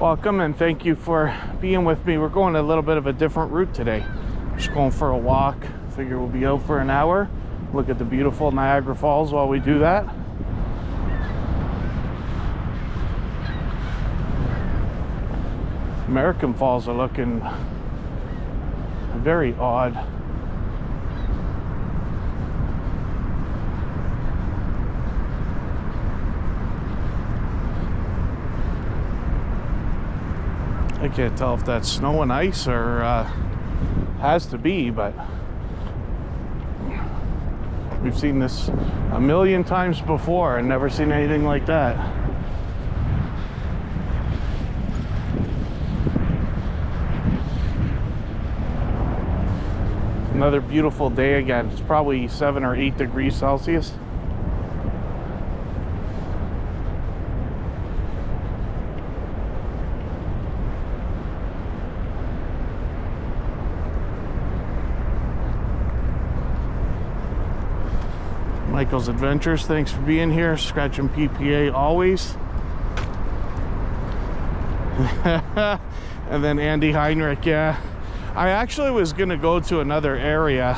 Welcome and thank you for being with me. We're going a little bit of a different route today. Just going for a walk. Figure we'll be out for an hour. Look at the beautiful Niagara Falls while we do that. American Falls are looking very odd. I can't tell if that's snow and ice or has to be, but we've seen this a million times before and never seen anything like that. Another beautiful day again. It's probably 7 or 8 degrees Celsius. Michael's Adventures, thanks for being here. Scratching PPA always. And then Andy Heinrich, yeah. I actually was gonna go to another area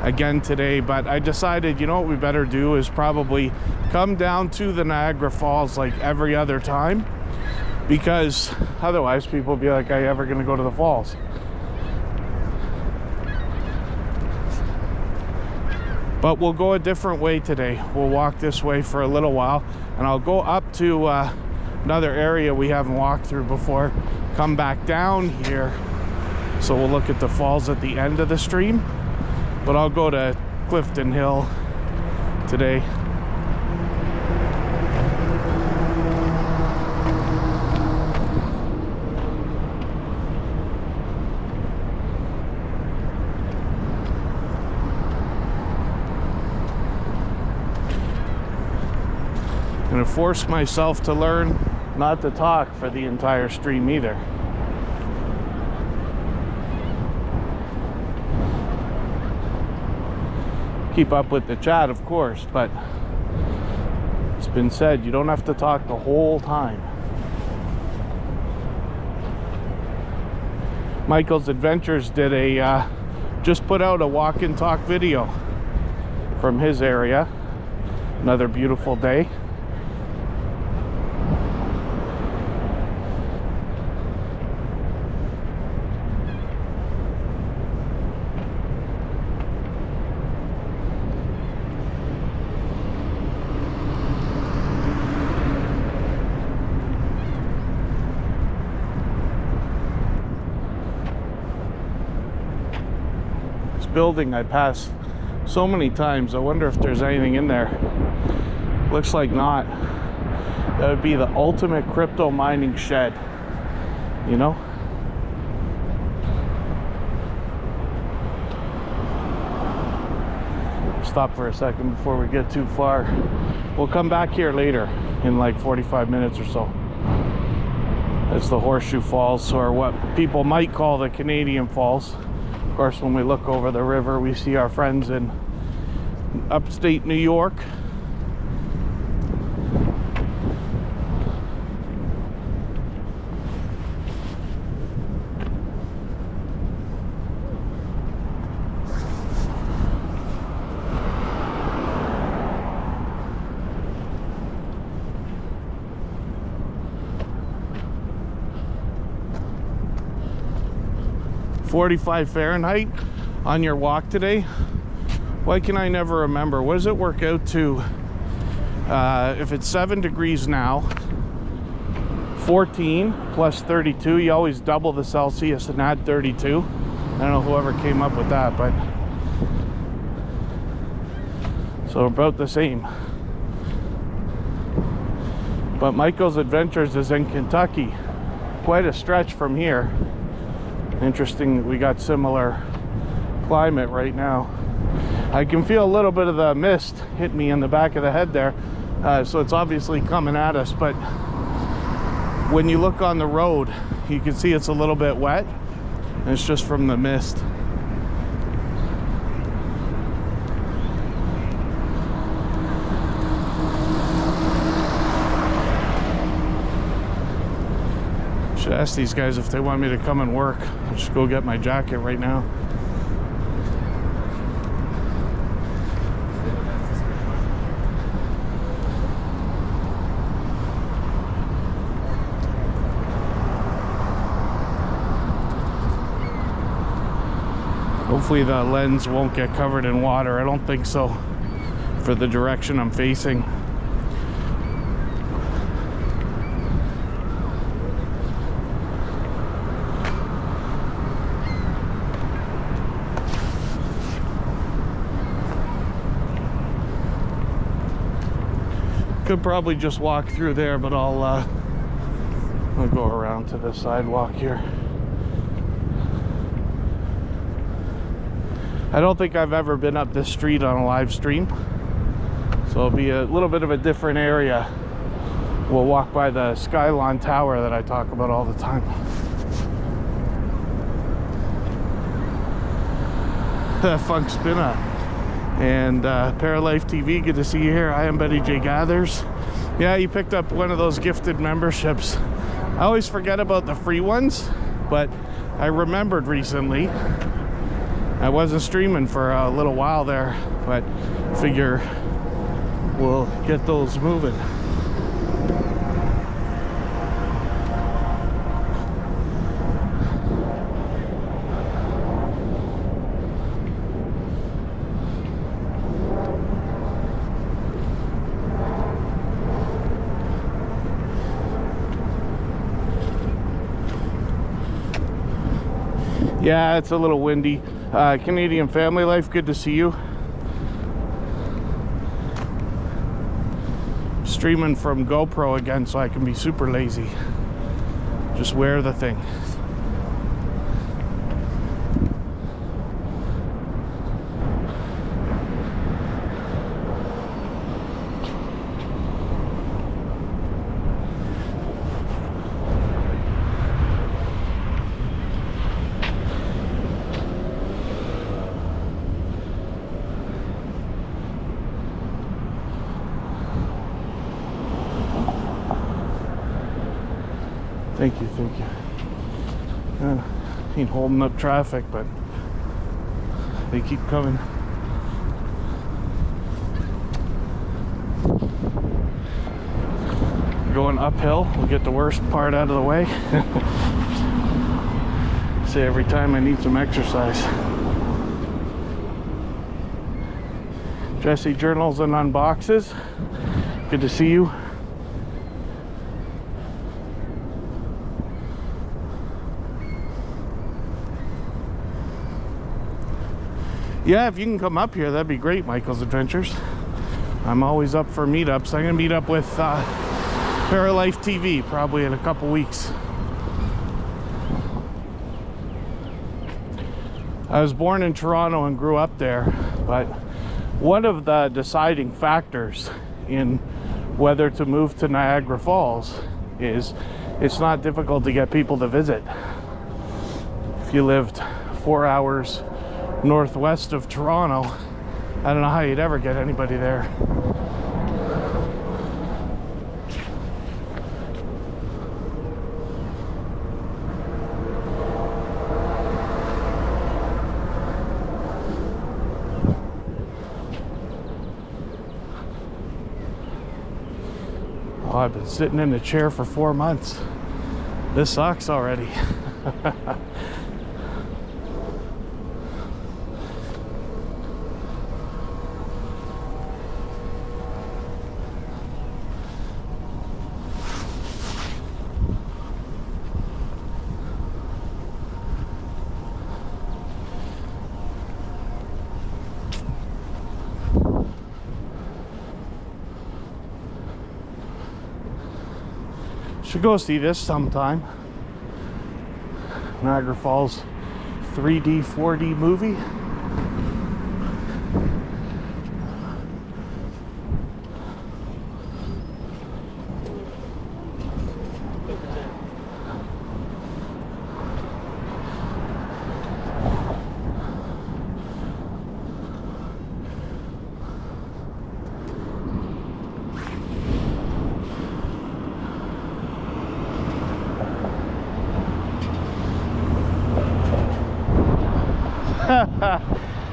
again today, but I decided, you know what we better do is probably come down to the Niagara Falls like every other time, because otherwise people will be like, are you ever gonna go to the falls? But we'll go a different way today. We'll walk this way for a little while, and I'll go up to another area we haven't walked through before, come back down here. So we'll look at the falls at the end of the stream, but I'll go to Clifton Hill today. I'm gonna force myself to learn not to talk for the entire stream either. Keep up with the chat, of course, but it's been said you don't have to talk the whole time. Michael's Adventures did a just put out a walk and talk video from his area. Another beautiful day. Building I passed so many times. I wonder if there's anything in there. Looks like not. That would be the ultimate crypto mining shed, you know? Stop for a second before we get too far. We'll come back here later in like 45 minutes or so. It's the Horseshoe Falls, or what people might call the Canadian Falls. Of course, when we look over the river, we see our friends in upstate New York. Fahrenheit on your walk today. Why can I never remember? What does it work out to? If it's 7 degrees now, 14 plus 32, you always double the Celsius and add 32. I don't know whoever came up with that, but so about the same. But Michael's Adventures is in Kentucky, quite a stretch from here. Interesting, we got similar climate right now. I can feel a little bit of the mist hit me in the back of the head there, so it's obviously coming at us, but when you look on the road you can see it's a little bit wet, and it's just from the mist. Should ask these guys if they want me to come and work. I'll just go get my jacket right now. Hopefully the lens won't get covered in water. I don't think so for the direction I'm facing. Could probably just walk through there, but I'll go around to the sidewalk here. I don't think I've ever been up this street on a live stream, so it'll be a little bit of a different area. We'll walk by the Skylon Tower that I talk about all the time. Funk Spinna and Paralife TV, good to see you here. I am Betty J Gathers. Yeah, you picked up one of those gifted memberships. I always forget about the free ones, but I remembered recently. I wasn't streaming for a little while there, but figure we'll get those moving. Yeah, it's a little windy. Canadian Family Life, good to see you. Streaming from GoPro again, so I can be super lazy. Just wear the thing. Thank you, thank you. Ain't holding up traffic, but they keep coming. Going uphill, we'll get the worst part out of the way. Say every time I need some exercise. Jesse Journals and Unboxes, good to see you. Yeah, if you can come up here, that'd be great, Michael's Adventures. I'm always up for meetups. I'm gonna meet up with Paralife TV probably in a couple weeks. I was born in Toronto and grew up there, but one of the deciding factors in whether to move to Niagara Falls is it's not difficult to get people to visit. If you lived 4 hours northwest of Toronto, I don't know how you'd ever get anybody there. Oh, I've been sitting in a chair for 4 months. This sucks already. Should go see this sometime. Niagara Falls 3D, 4D movie.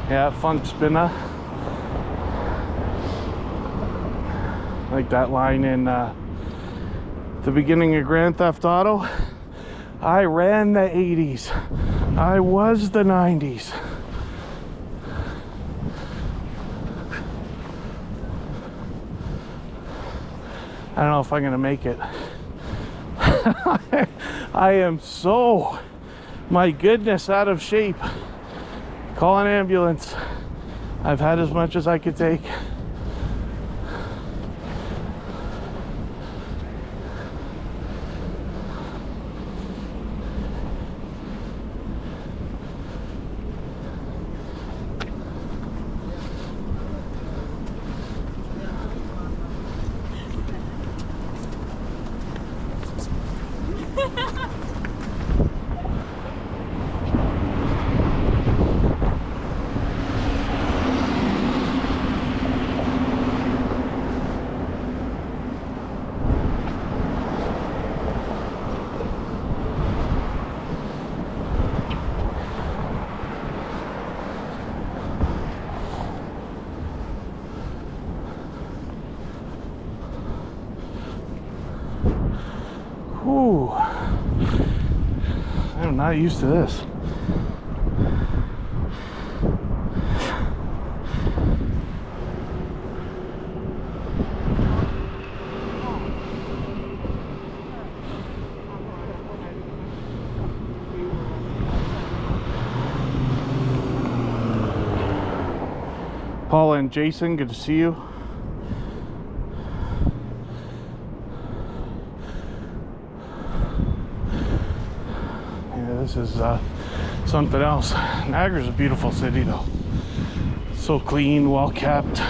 Yeah, funk spinner. Like that line in the beginning of Grand Theft Auto. I ran the 80s. I was the 90s. I don't know if I'm gonna make it. I am so, my goodness, out of shape. Call an ambulance. I've had as much as I could take. Whew. I'm not used to this. Paula and Jason, good to see you. This is something else. Niagara's a beautiful city though. So clean, well kept.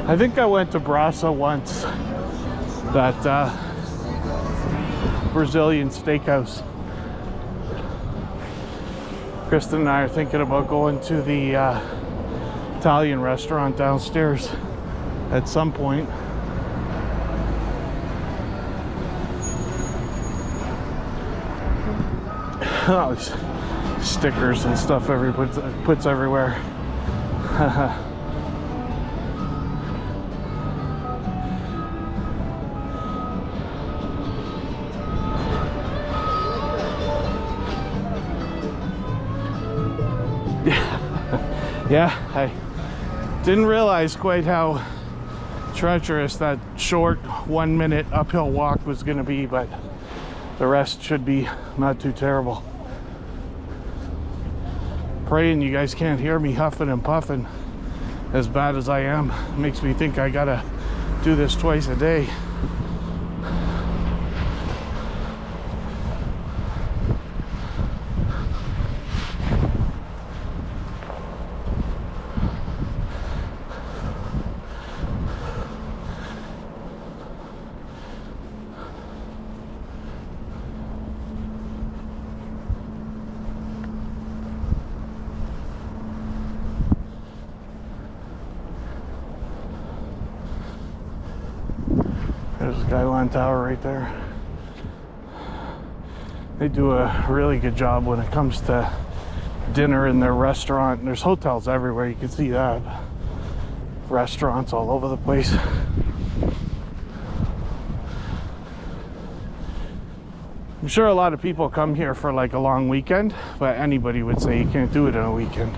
I think I went to Brasa once, that Brazilian steakhouse. Kristen and I are thinking about going to the Italian restaurant downstairs at some point. Oh, these stickers and stuff everybody puts everywhere. Yeah, I didn't realize quite how treacherous that short 1 minute uphill walk was going to be, but the rest should be not too terrible. Praying you guys can't hear me huffing and puffing as bad as I am. It makes me think I gotta do this twice a day. There's Skylon Tower right there. They do a really good job when it comes to dinner in their restaurant. There's hotels everywhere, you can see that. Restaurants all over the place. I'm sure a lot of people come here for like a long weekend, but anybody would say you can't do it in a weekend.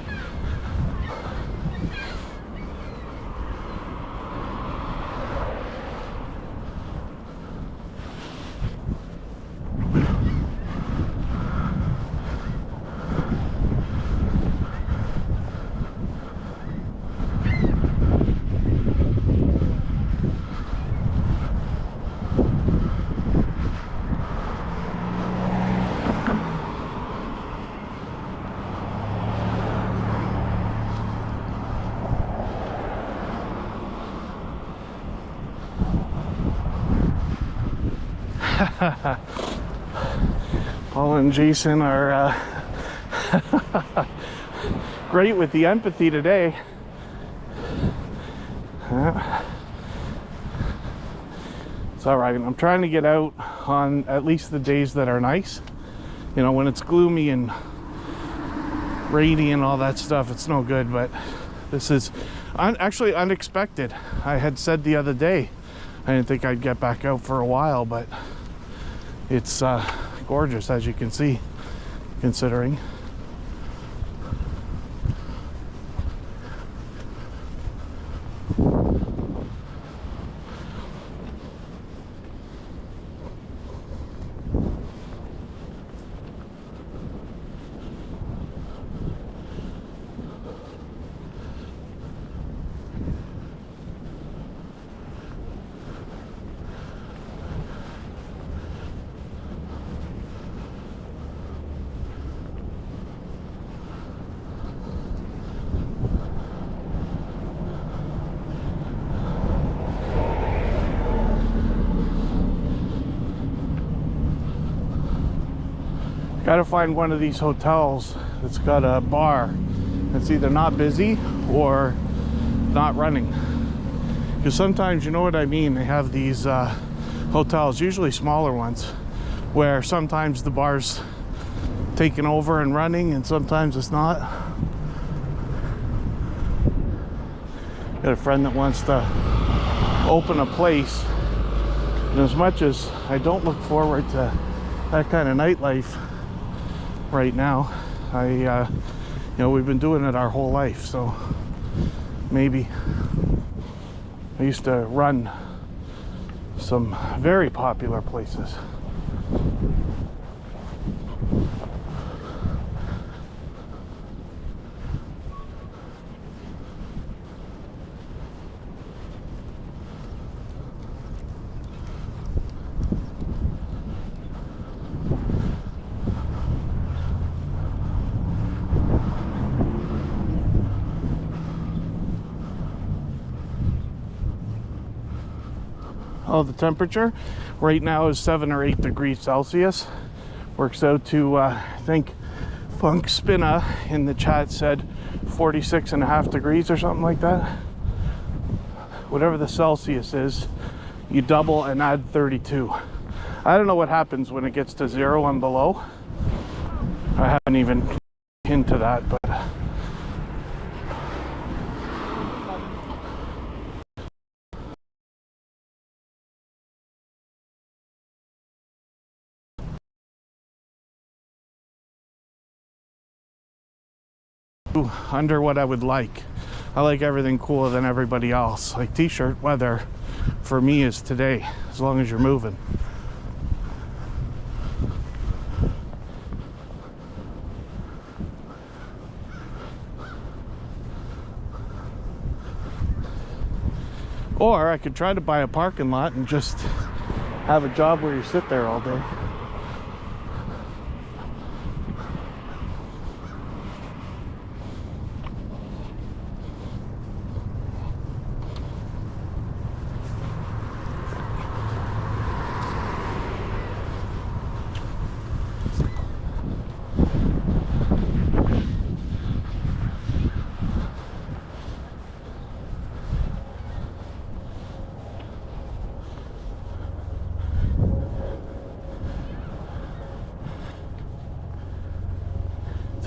Paul and Jason are great with the empathy today. It's all right. I'm trying to get out on at least the days that are nice. You know, when it's gloomy and rainy and all that stuff, it's no good. But this is actually unexpected. I had said the other day I didn't think I'd get back out for a while, but it's gorgeous, as you can see, considering. Got to find one of these hotels that's got a bar that's either not busy or not running. Because sometimes, you know what I mean, they have these hotels, usually smaller ones, where sometimes the bar's taken over and running and sometimes it's not. Got a friend that wants to open a place, and as much as I don't look forward to that kind of nightlife right now, you know, we've been doing it our whole life, so maybe. I used to run some very popular places. Oh, the temperature right now is 7 or 8 degrees Celsius. Works out to, I think Funk Spinna in the chat said 46.5 degrees or something like that. Whatever the Celsius is, you double and add 32. I don't know what happens when it gets to 0 and below. I haven't even into that, but under what I would like. I like everything cooler than everybody else. Like t-shirt weather for me is today, as long as you're moving. Or I could try to buy a parking lot and just have a job where you sit there all day.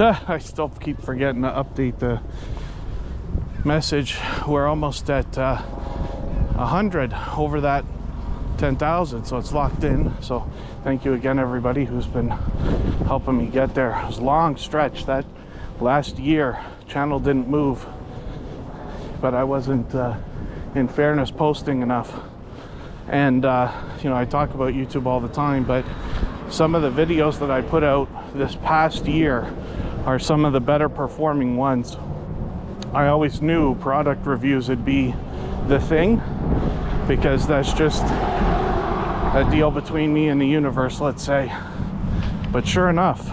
I still keep forgetting to update the message. We're almost at 100 over that 10,000, so it's locked in. So thank you again, everybody who's been helping me get there. It was a long stretch. That last year channel didn't move, but I wasn't in fairness posting enough. And you know, I talk about YouTube all the time, but some of the videos that I put out this past year are some of the better performing ones. I always knew product reviews would be the thing, because that's just a deal between me and the universe, let's say. But sure enough,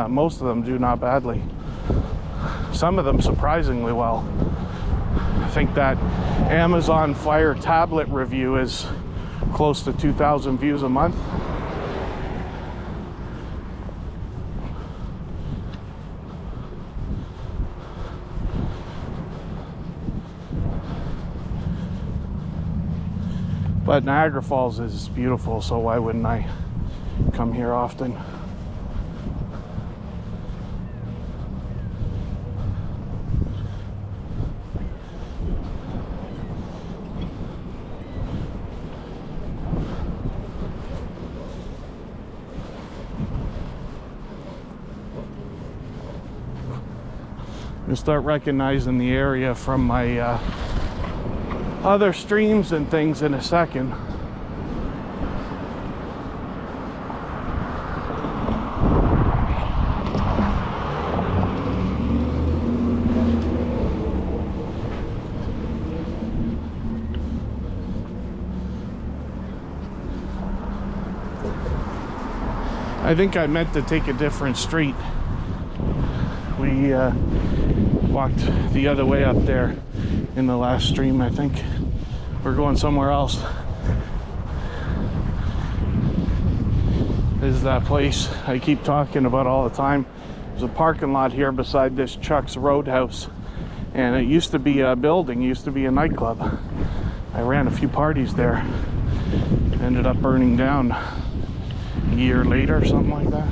most of them do not badly. Some of them surprisingly well. I think that Amazon Fire tablet review is close to 2,000 views a month. But Niagara Falls is beautiful, so why wouldn't I come here often? You'll start recognizing the area from my other streams and things in a second. I think I meant to take a different street. We walked the other way up there in the last stream. I think we're going somewhere else. This is that place I keep talking about all the time. There's a parking lot here beside this Chuck's Roadhouse, and it used to be a building, it used to be a nightclub. I ran a few parties there. Ended up burning down a year later or something like that.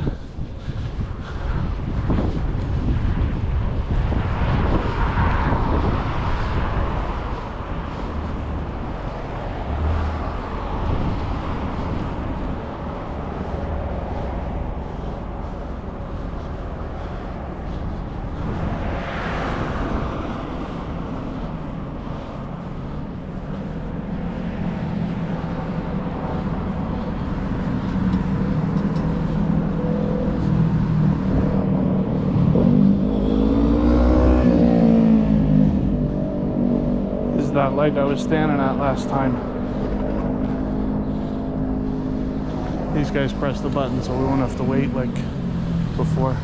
That light I was standing at last time. These guys press the button so we won't have to wait like before.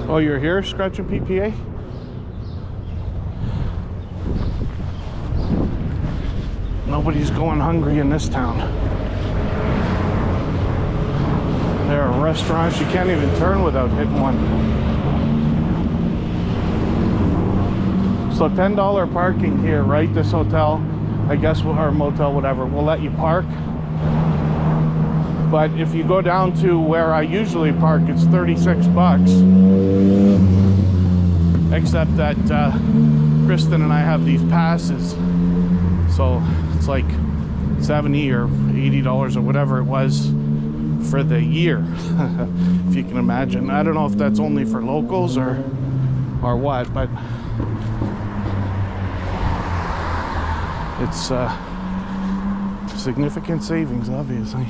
Oh, you're here scratching PPA? Nobody's going hungry in this town. There are restaurants, you can't even turn without hitting one. So $10 parking here, right? This hotel, I guess, or motel, whatever, will let you park. But if you go down to where I usually park, it's 36 bucks. Except that Kristen and I have these passes. So it's like $70 or $80 or whatever it was for the year. If you can imagine. I don't know if that's only for locals or what, but it's significant savings, obviously.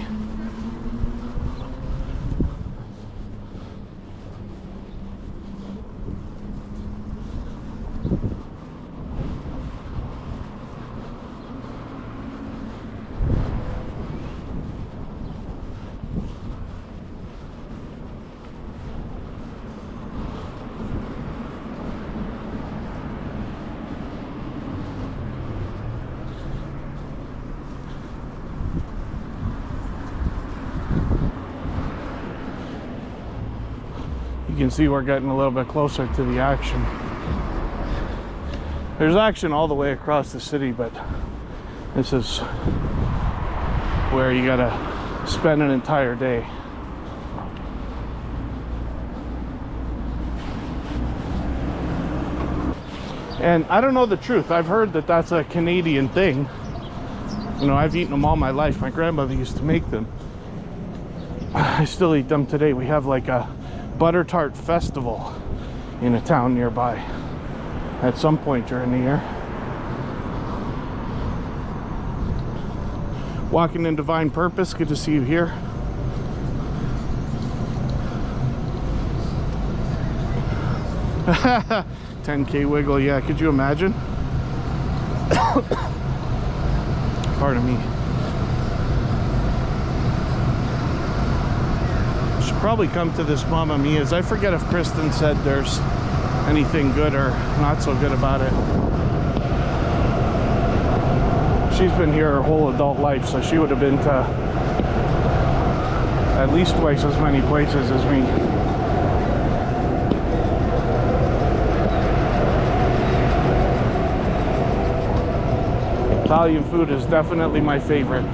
You can see we're getting a little bit closer to the action. There's action all the way across the city, but this is where you gotta spend an entire day. And I don't know the truth. I've heard that that's a Canadian thing. You know, I've eaten them all my life. My grandmother used to make them. I still eat them today. We have like a butter tart festival in a town nearby at some point during the year. Walking in Divine Purpose, good to see you here. 10K wiggle, yeah, could you imagine? Pardon me. Should probably come to this Mamma Mia's. I forget if Kristen said there's anything good or not so good about it. She's been here her whole adult life, so she would have been to at least twice as many places as me. Italian food is definitely my favorite.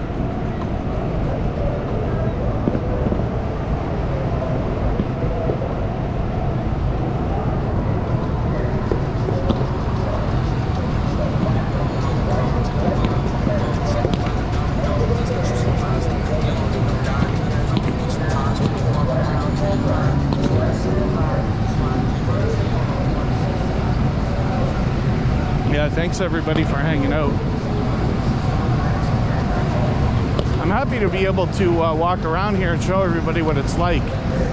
Yeah, thanks everybody for hanging out. I'm happy to be able to walk around here and show everybody what it's like.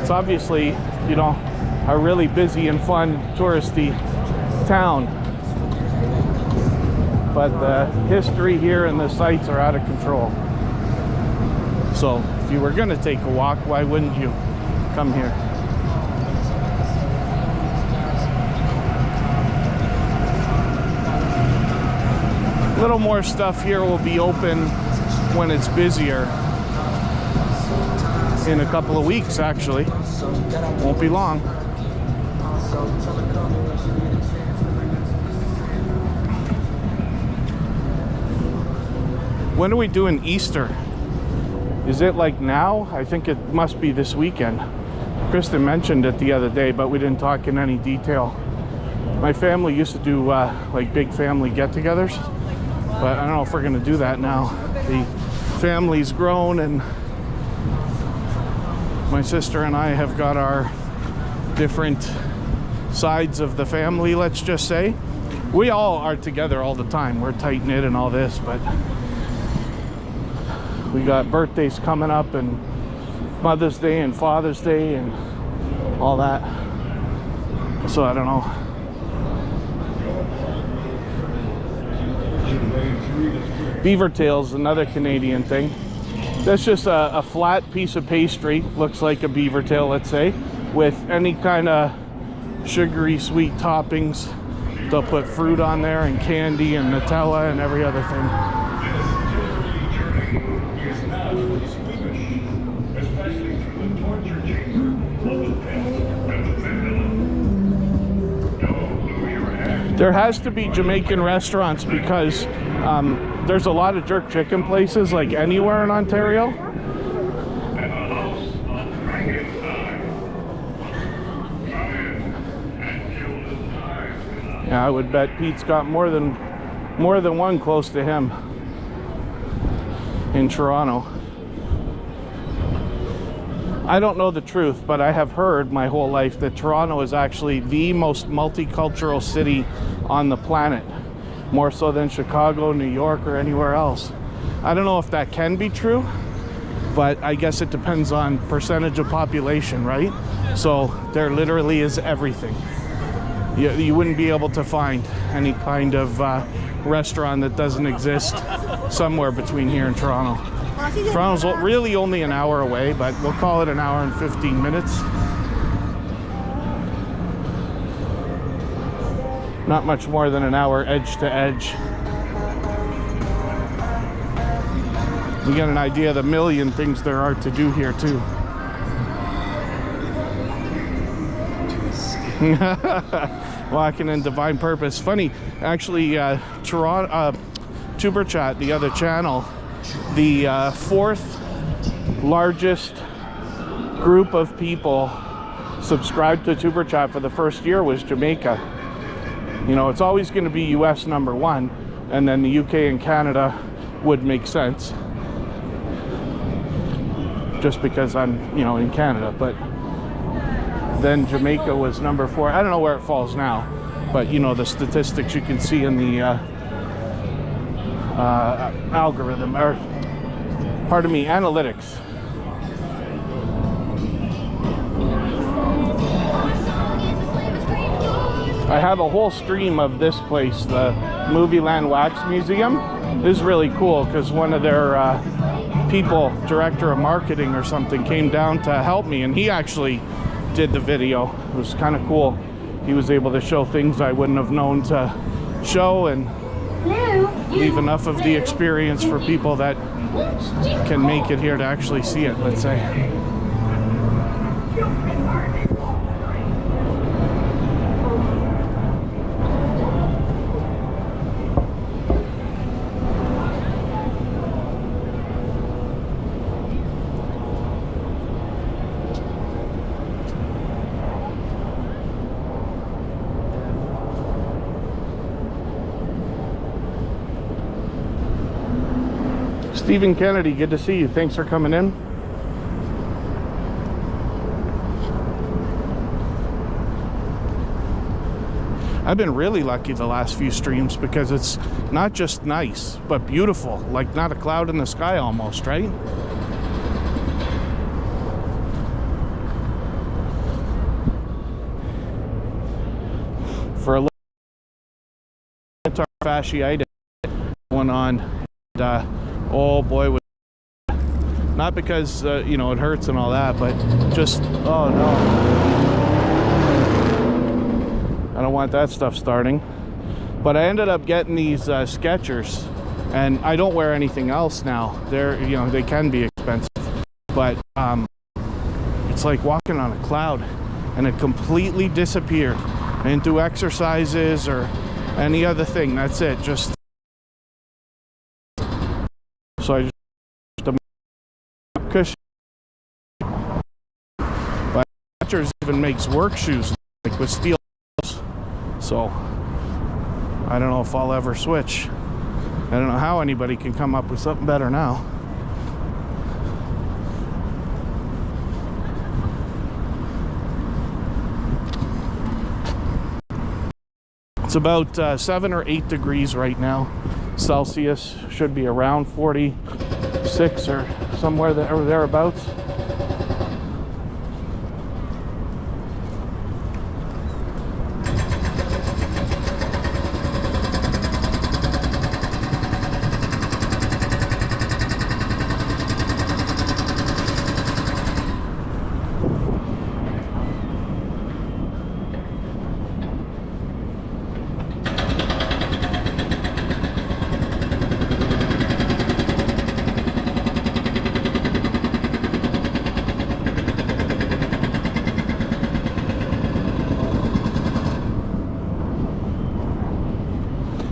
It's obviously, you know, a really busy and fun touristy town, but the history here and the sights are out of control. So if you were going to take a walk, why wouldn't you come here? A little more stuff here will be open when it's busier in a couple of weeks, actually. Won't be long. When are we doing Easter? Is it like now? I think it must be this weekend. Kristen mentioned it the other day, but we didn't talk in any detail. My family used to do like big family get-togethers, but I don't know if we're gonna do that now. The family's grown and my sister and I have got our different sides of the family, let's just say. We all are together all the time. We're tight-knit and all this, but we got birthdays coming up and Mother's Day and Father's Day and all that. So I don't know. Beaver tails, another Canadian thing. That's just a flat piece of pastry, looks like a beaver tail, let's say, with any kind of sugary sweet toppings. They'll put fruit on there and candy and Nutella and every other thing. There has to be Jamaican restaurants because there's a lot of jerk chicken places like anywhere in Ontario. Yeah, I would bet Pete's got more than one close to him in Toronto. I don't know the truth, but I have heard my whole life that Toronto is actually the most multicultural city on the planet, more so than Chicago, New York, or anywhere else. I don't know if that can be true, but I guess it depends on percentage of population, right? So there literally is everything. You wouldn't be able to find any kind of restaurant that doesn't exist somewhere between here and Toronto. Toronto's really only an hour away, but we'll call it an hour and 15 minutes. Not much more than an hour edge to edge. You get an idea of the million things there are to do here too. Walking in divine purpose. Funny, actually, Toronto, Tuber Chat, the other channel, the fourth largest group of people subscribed to Tuber Chat for the first year was Jamaica. You know, it's always going to be US number one, and then the UK and Canada would make sense, just because I'm, you know, in Canada. But then Jamaica was number 4. I don't know where it falls now, but you know, the statistics you can see in the algorithm, or pardon me, analytics. I have a whole stream of this place, the Movieland Wax Museum. This is really cool because one of their people, director of marketing or something, came down to help me, and he actually did the video. It was kind of cool. He was able to show things I wouldn't have known to show and leave enough of the experience for people that can make it here to actually see it, let's say. Stephen Kennedy, good to see you. Thanks for coming in. I've been really lucky the last few streams because it's not just nice, but beautiful. Like not a cloud in the sky almost, right? For a little plantar fasciitis going on, and, oh boy, not because you know, it hurts and all that, but just, oh no, I don't want that stuff starting. But I ended up getting these Skechers, and I don't wear anything else now. They're, you know, they can be expensive, but it's like walking on a cloud, and it completely disappeared. I didn't do exercises or any other thing. That's it. Just so I just cushion. But Skechers even makes work shoes like with steel. So I don't know if I'll ever switch. I don't know how anybody can come up with something better now. It's about 7 or 8 degrees right now. Celsius should be around 46 or somewhere there or thereabouts.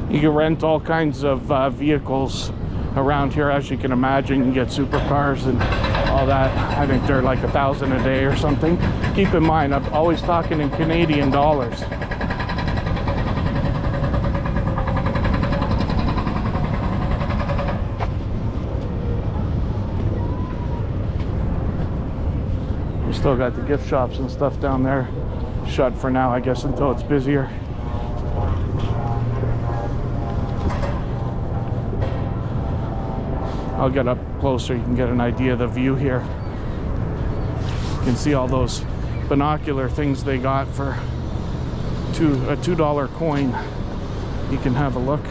You can rent all kinds of vehicles around here, as you can imagine. You can get supercars and all that. I think they're like $1,000 a day or something. Keep in mind, I'm always talking in Canadian dollars. We still got the gift shops and stuff down there shut for now, I guess, until it's busier. I'll get up closer, you can get an idea of the view here. You can see all those binocular things they got for a $2 coin. You can have a look.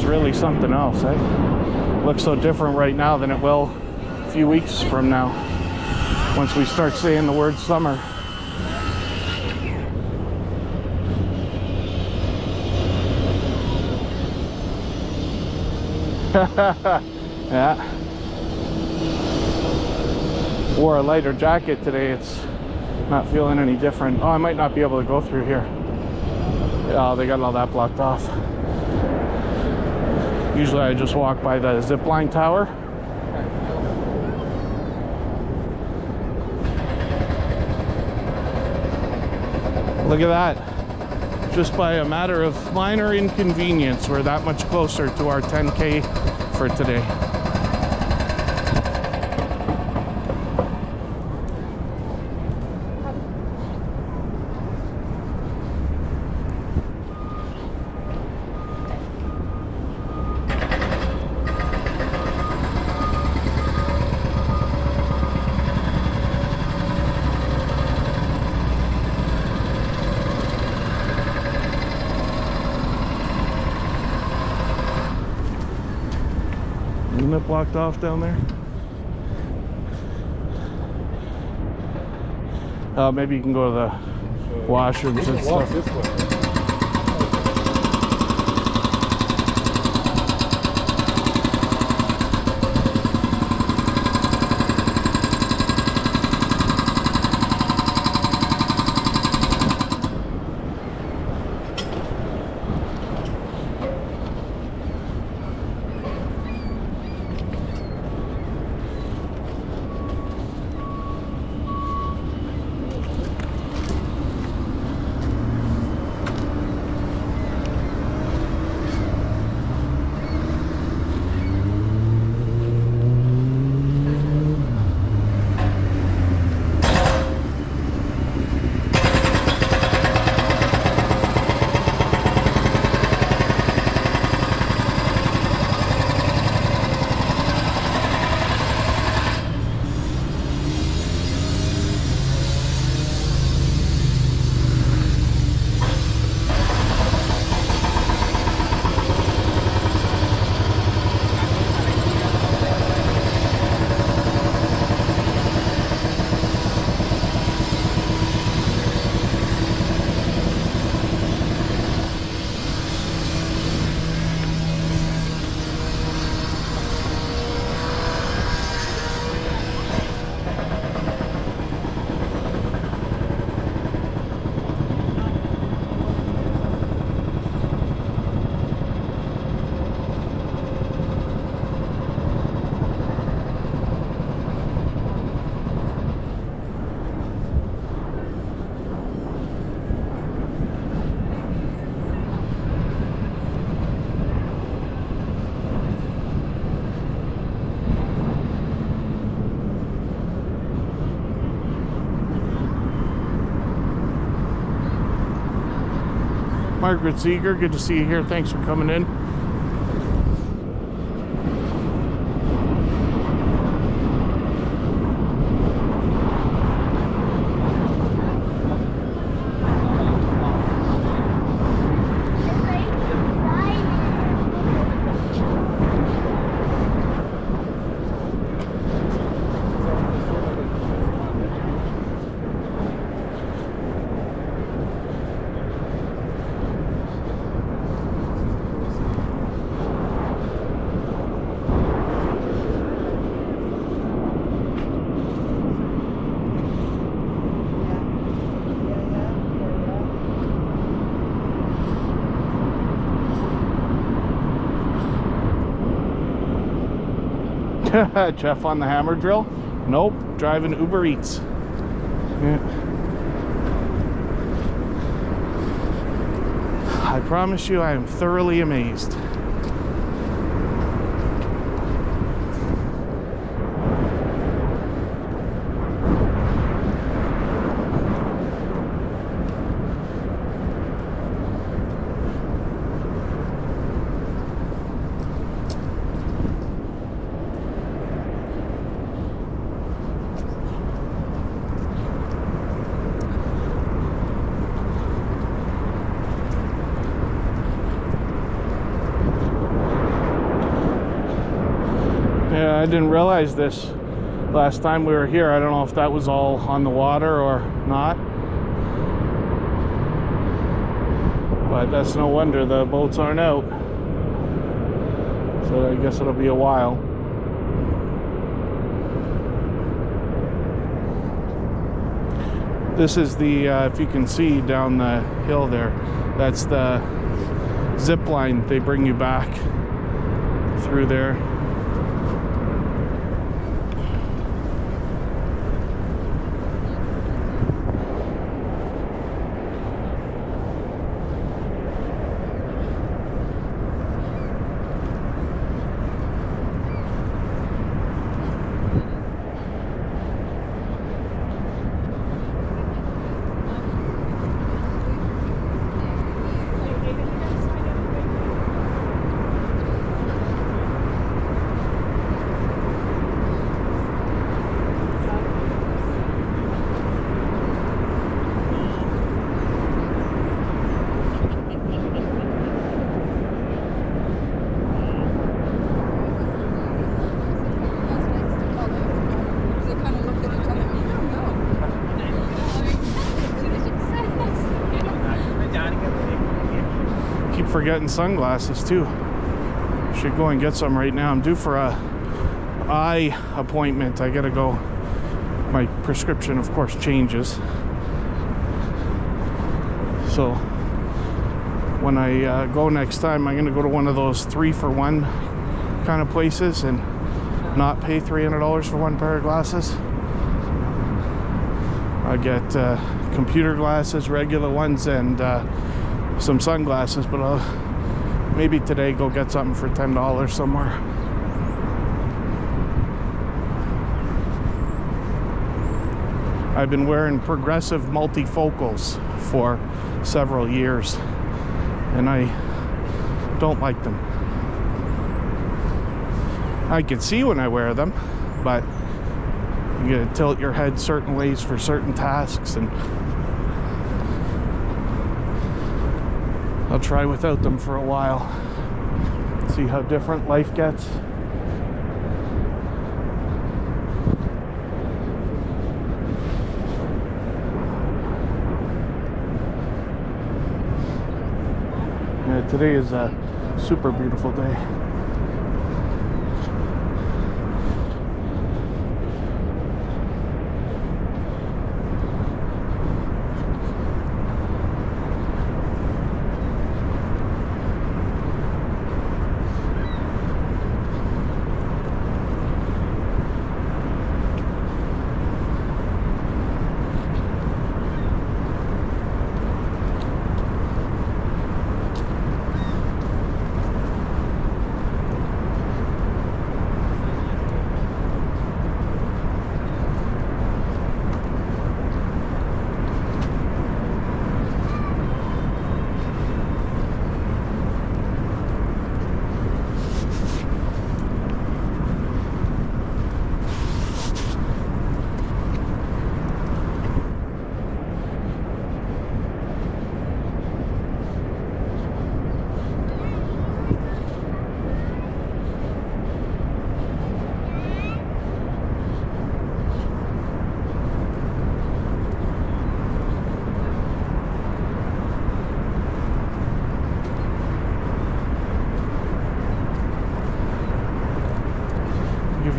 Really something else, eh? Looks so different right now than it will a few weeks from now, once we start saying the word summer. Yeah. Wore a lighter jacket today. It's not feeling any different. Oh, I might not be able to go through here. Oh, they got all that blocked off. Usually I just walk by the zipline tower. Look at that. Just by a matter of minor inconvenience, we're that much closer to our 10K for today. blocked off down there? Maybe you can go to the washrooms and stuff. This way. Margaret Seeger, good to see you here. Thanks for coming in. Jeff on the hammer drill? Nope, driving Uber Eats. Yeah. I promise you I am thoroughly amazed. I didn't realize this last time we were here. I don't know if that was all on the water or not, but that's no wonder the boats aren't out, so I guess it'll be a while. This is the if you can see down the hill there, that's the zip line. They bring you back through there. forgetting sunglasses too. Should go and get some right now. I'm due for a eye appointment. I gotta go. My prescription, of course, changes. So when I go next time, I'm gonna go to one of those 3-for-1 kind of places and not pay $300 for one pair of glasses. I get computer glasses, regular ones, and some sunglasses, but I'll maybe today go get something for $10 somewhere. I've been wearing progressive multifocals for several years, and I don't like them. I can see when I wear them, but you gotta tilt your head certain ways for certain tasks, and I'll try without them for a while. See how different life gets. Yeah, today is a super beautiful day.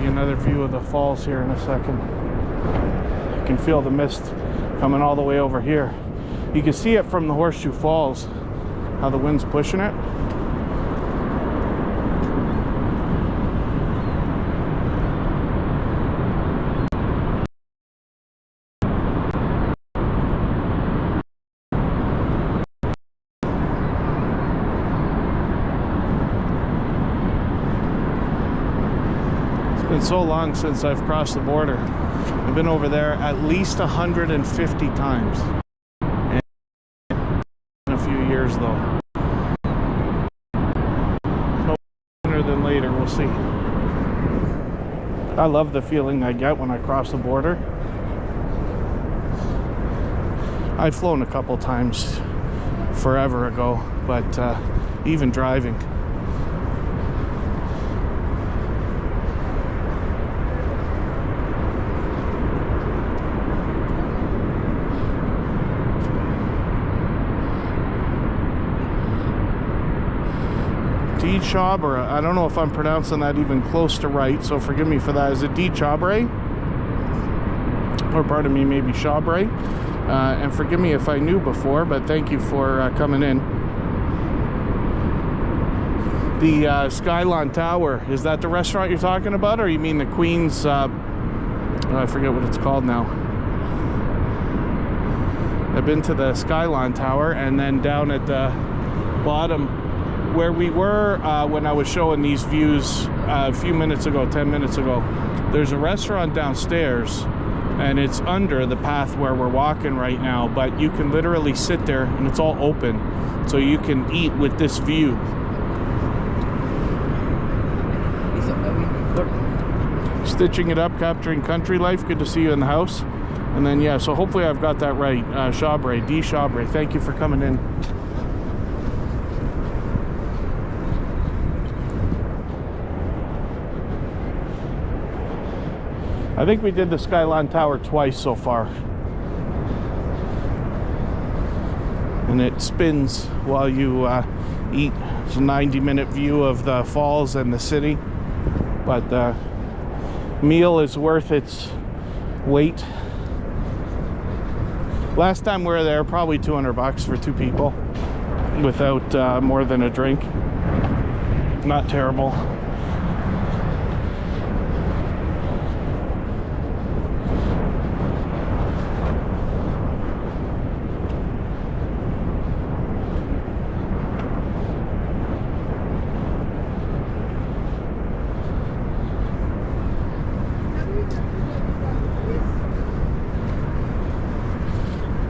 Another view of the falls here in a second. You can feel the mist coming all the way over here. You can see it from the Horseshoe Falls, how the wind's pushing it. It's been so long since I've crossed the border. I've been over there at least 150 times. And in a few years though. So sooner than later, we'll see. I love the feeling I get when I cross the border. I've flown a couple times forever ago, but even driving. Chabre, I don't know if I'm pronouncing that even close to right, so forgive me for that. Is it Chabre? Or pardon me, maybe Chabre. And forgive me if I knew before, but thank you for coming in. The Skylon Tower, is that the restaurant you're talking about, or you mean the Queen's, I forget what it's called now. I've been to the Skylon Tower, and then down at the bottom where we were when I was showing these views a few minutes ago, 10 minutes ago, there's a restaurant downstairs, and it's under the path where we're walking right now, but you can literally sit there and it's all open, so you can eat with this view. Stitching it up, capturing country life. Good to see you in the house. And then yeah, so hopefully I've got that right. Chabre, Chabre. Thank you for coming in. I think we did the Skylon Tower twice so far. And it spins while you eat. It's a 90-minute view of the falls and the city, but the meal is worth its weight. Last time we were there, probably 200 bucks for 2 people without more than a drink. Not terrible.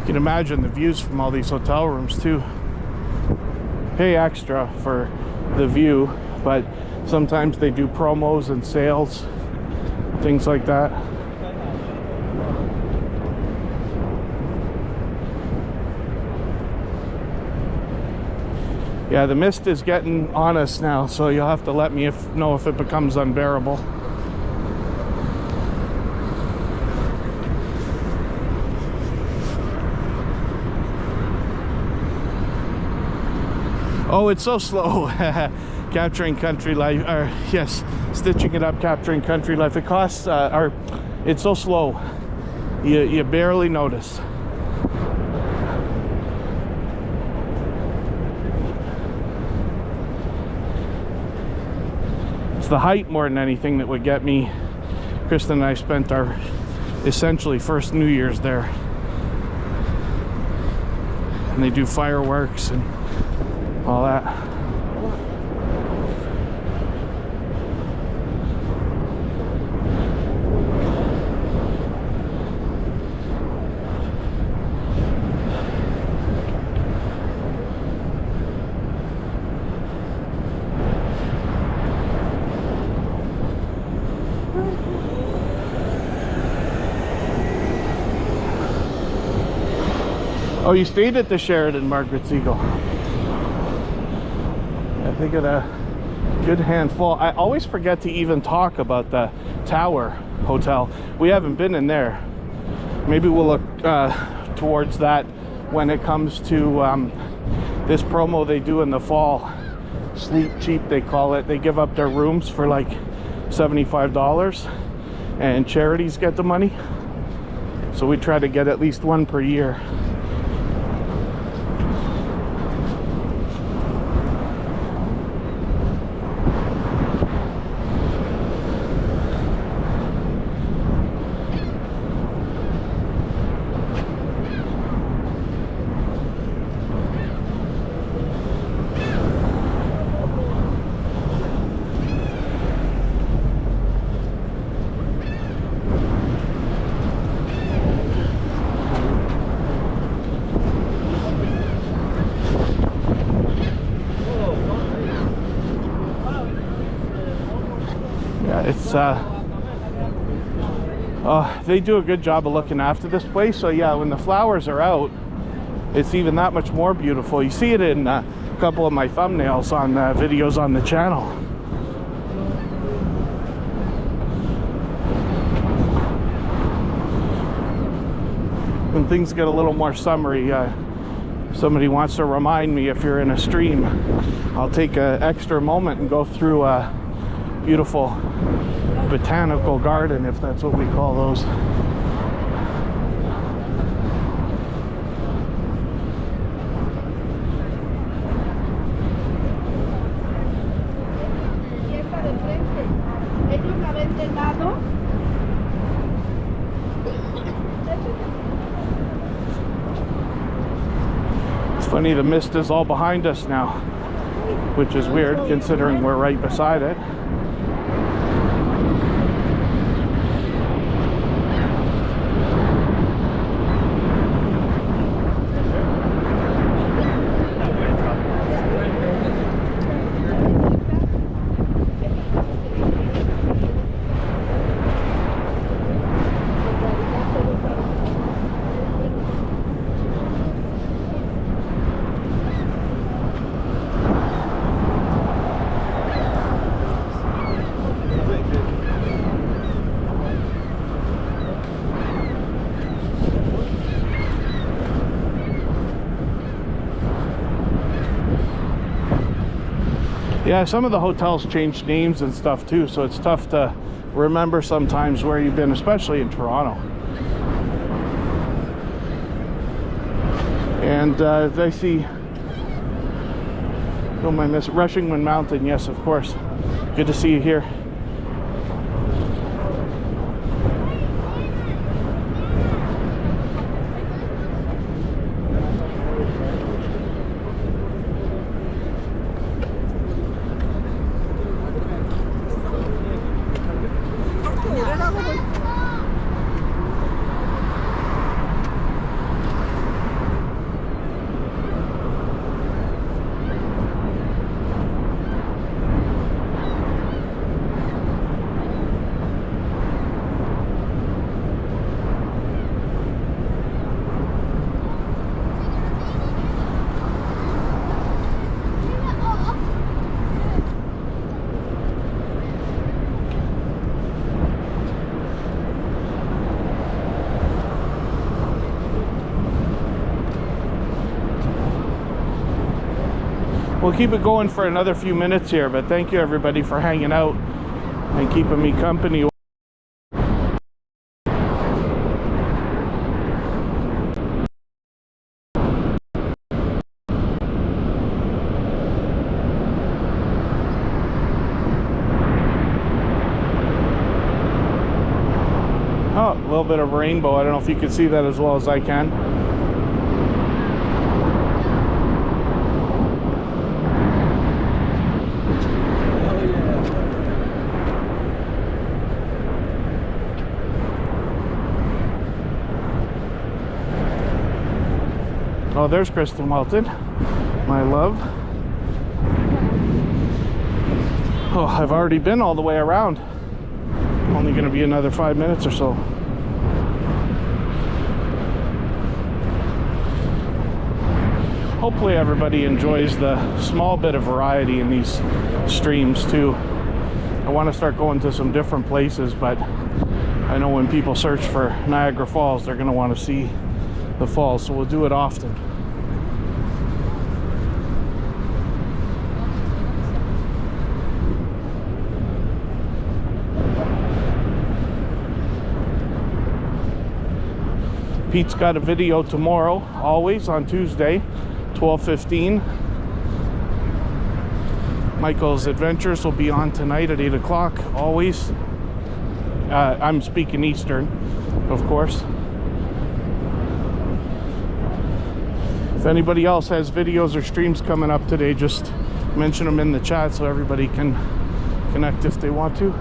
You can imagine the views from all these hotel rooms too. Pay extra for the view, but sometimes they do promos and sales, things like that. Yeah, the mist is getting on us now, so you'll have to let me know if it becomes unbearable. Oh, it's so slow. Capturing country life, or yes, stitching it up, capturing country life. It costs, or it's so slow. You barely notice. It's the height more than anything that would get me. Kristen and I spent our essentially first New Year's there. And they do fireworks and all that. Oh, you stayed at the Sheraton Margaret's Eagle. I think of a good handful. I always forget to even talk about the Tower Hotel. We haven't been in there. Maybe we'll look towards that when it comes to this promo they do in the fall. Sleep cheap, they call it. They give up their rooms for like $75 and charities get the money. So we try to get at least one per year. It's they do a good job of looking after this place. So yeah, when the flowers are out, it's even that much more beautiful. You see it in a couple of my thumbnails on videos on the channel. When things get a little more summery, somebody wants to remind me, if you're in a stream, I'll take an extra moment and go through a beautiful botanical garden, if that's what we call those. It's funny, the mist is all behind us now, which is weird considering we're right beside it. Yeah, some of the hotels changed names and stuff too, so it's tough to remember sometimes where you've been, especially in Toronto. And I see, oh, I miss Rushingman Mountain. Yes, of course. Good to see you here. We'll keep it going for another few minutes here, but thank you everybody for hanging out and keeping me company. Oh, a little bit of rainbow. I don't know if you can see that as well as I can. Oh, there's Kristen Welton, my love. Oh, I've already been all the way around. Only going to be another 5 minutes or so. Hopefully everybody enjoys the small bit of variety in these streams too. I want to start going to some different places, but I know when people search for Niagara Falls, they're going to want to see the falls, so we'll do it often. Pete's got a video tomorrow, always on Tuesday, 12:15. Michael's Adventures will be on tonight at 8 o'clock, always. I'm speaking Eastern, of course. If anybody else has videos or streams coming up today, just mention them in the chat so everybody can connect if they want to.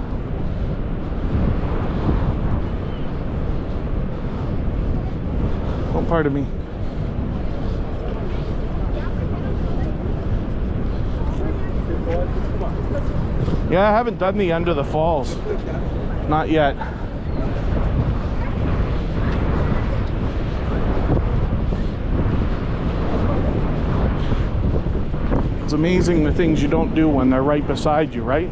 Oh, pardon me. Yeah, I haven't done the under the falls. Not yet. It's amazing the things you don't do when they're right beside you, right?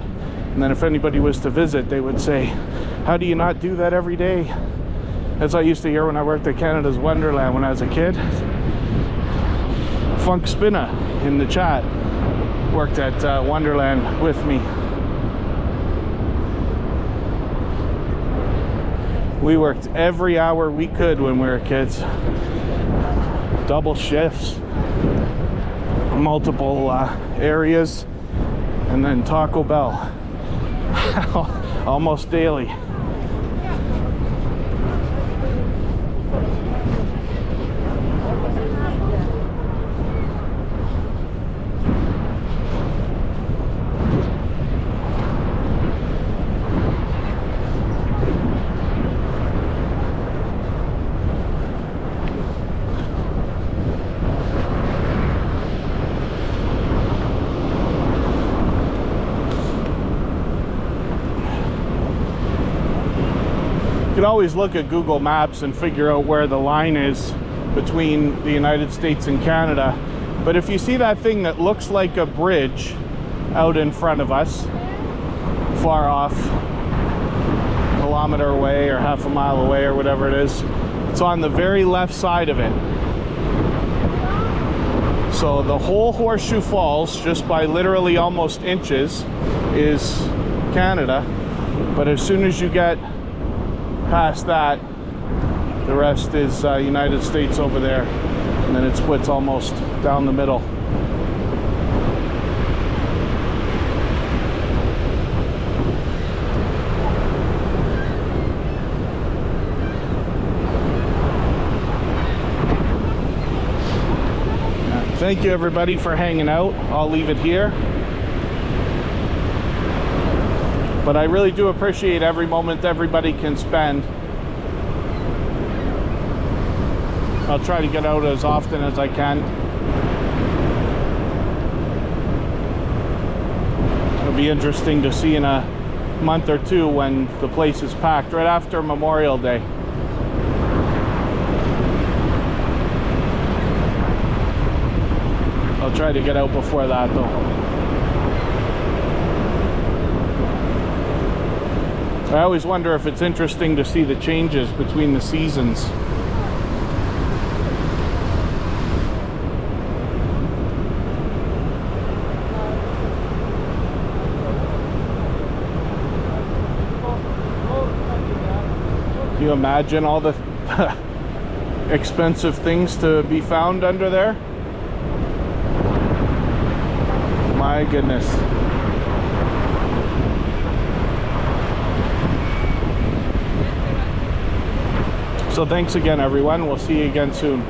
And then if anybody was to visit, they would say, how do you not do that every day? As I used to hear when I worked at Canada's Wonderland when I was a kid. Funk Spinna in the chat worked at Wonderland with me. We worked every hour we could when we were kids. Double shifts, multiple areas, and then Taco Bell. Almost daily. You could always look at Google Maps and figure out where the line is between the United States and Canada. But if you see that thing that looks like a bridge out in front of us, far off, a kilometer away or half a mile away or whatever it is, it's on the very left side of it. So the whole Horseshoe Falls, just by literally almost inches, is Canada. But as soon as you get past that, the rest is United States over there. And then it splits almost down the middle. Thank you everybody for hanging out. I'll leave it here. But I really do appreciate every moment everybody can spend. I'll try to get out as often as I can. It'll be interesting to see in a month or two when the place is packed, right after Memorial Day. I'll try to get out before that though. I always wonder if it's interesting to see the changes between the seasons. Can you imagine all the expensive things to be found under there? My goodness. So thanks again everyone. We'll see you again soon.